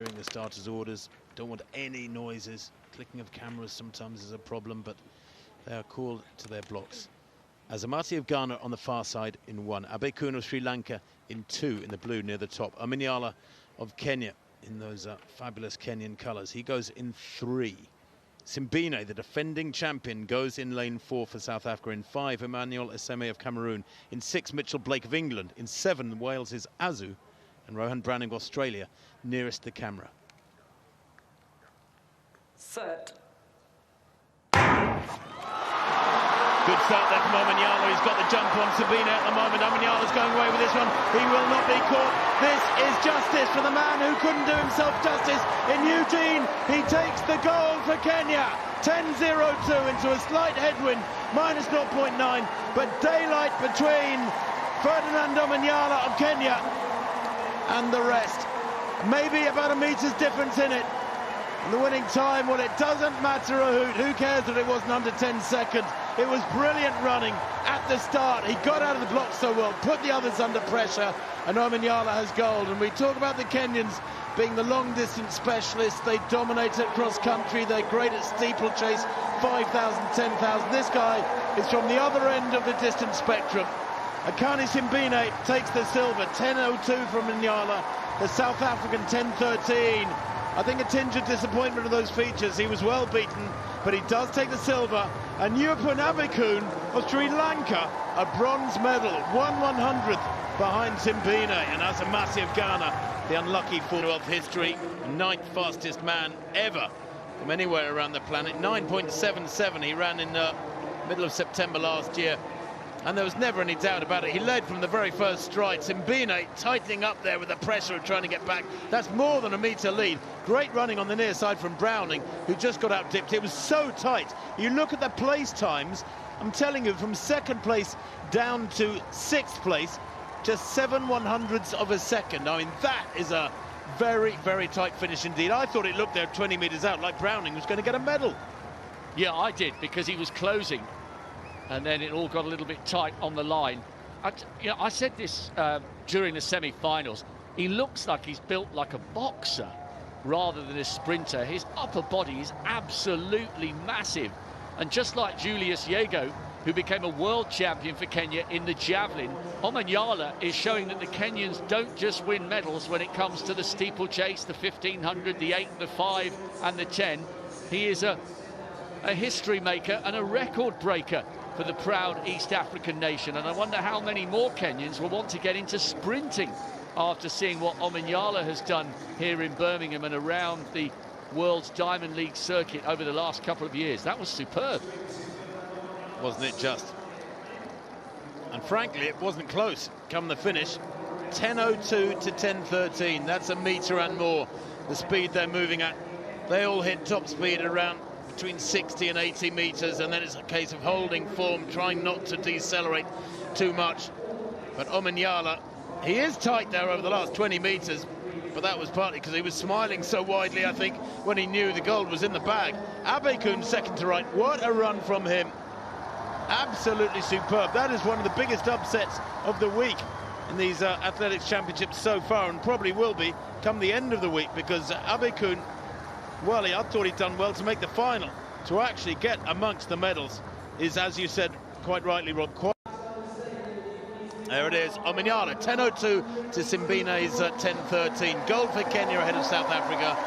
During the starter's orders, don't want any noises. Clicking of cameras sometimes is a problem, but they are called to their blocks. Azamati of Ghana on the far side in 1. Abeykoon of Sri Lanka in 2 in the blue near the top. Omanyala of Kenya in those fabulous Kenyan colours. He goes in 3. Simbine, the defending champion, goes in lane 4 for South Africa. In 5, Emmanuel Eseme of Cameroon. In 6, Mitchell Blake of England. In 7, Wales' Azu. And Rohan Browning of Australia nearest the camera. Set. Good start there from Omanyala. He's got the jump on Sabina at the moment. Omanyala's going away with this one. He will not be caught. This is justice for the man who couldn't do himself justice in Eugene. He takes the goal for Kenya. 10-0-2 into a slight headwind, minus 0.9. But daylight between Ferdinand Omanyala of Kenya and the rest. Maybe about a meter's difference in it. And the winning time, well, it doesn't matter a hoot. Who cares that it wasn't under 10 seconds? It was brilliant running at the start. He got out of the block so well, put the others under pressure, and Omanyala has gold. And we talk about the Kenyans being the long-distance specialists. They dominate at cross-country. They're great at steeplechase, 5,000, 10,000. This guy is from the other end of the distance spectrum. Akani Simbine takes the silver, 10.02 from Omanyala. The South African 10.13. I think a tinge of disappointment of those features. He was well beaten, but he does take the silver. And Yupun Abeykoon of Sri Lanka, a bronze medal, 1/100th behind Simbine. And Azamati of Ghana, the unlucky Commonwealth history, 9th fastest man ever from anywhere around the planet. 9.77 he ran in the middle of September last year. And there was never any doubt about it. He led from the very first stride. Simbine tightening up there with the pressure of trying to get back. That's more than a metre lead. Great running on the near side from Browning, who just got out-dipped. It was so tight. You look at the place times, I'm telling you, from second place down to 6th place, just 7/100ths of a second. I mean, that is a very, very tight finish indeed. I thought it looked there 20 metres out, like Browning was going to get a medal. Yeah, I did, because he was closing. And then it all got a little bit tight on the line. I said this during the semi-finals. He looks like he's built like a boxer rather than a sprinter. His upper body is absolutely massive. And just like Julius Yego, who became a world champion for Kenya in the javelin, Omanyala is showing that the Kenyans don't just win medals when it comes to the steeplechase, the 1500, the 8, the 5 and the 10. He is a history maker and a record breaker for the proud East African nation. And I wonder how many more Kenyans will want to get into sprinting after seeing what Omanyala has done here in Birmingham and around the World's Diamond League circuit over the last couple of years. That was superb. Wasn't it just? And frankly, it wasn't close come the finish. 10.02 to 10.13. That's a metre and more, the speed they're moving at. They all hit top speed around between 60 and 80 metres, and then it's a case of holding form, trying not to decelerate too much. But Omanyala, he is tight there over the last 20 metres, but that was partly because he was smiling so widely, I think, when he knew the gold was in the bag. Abeykoon second to right. What a run from him. Absolutely superb. That is one of the biggest upsets of the week in these athletics championships so far, and probably will be come the end of the week, because Abeykoon, well, I thought he'd done well to make the final. To actually get amongst the medals is, as you said quite rightly, Rob, there it is, Omanyala, 10.02 to Simbine's 10.13. Gold for Kenya ahead of South Africa.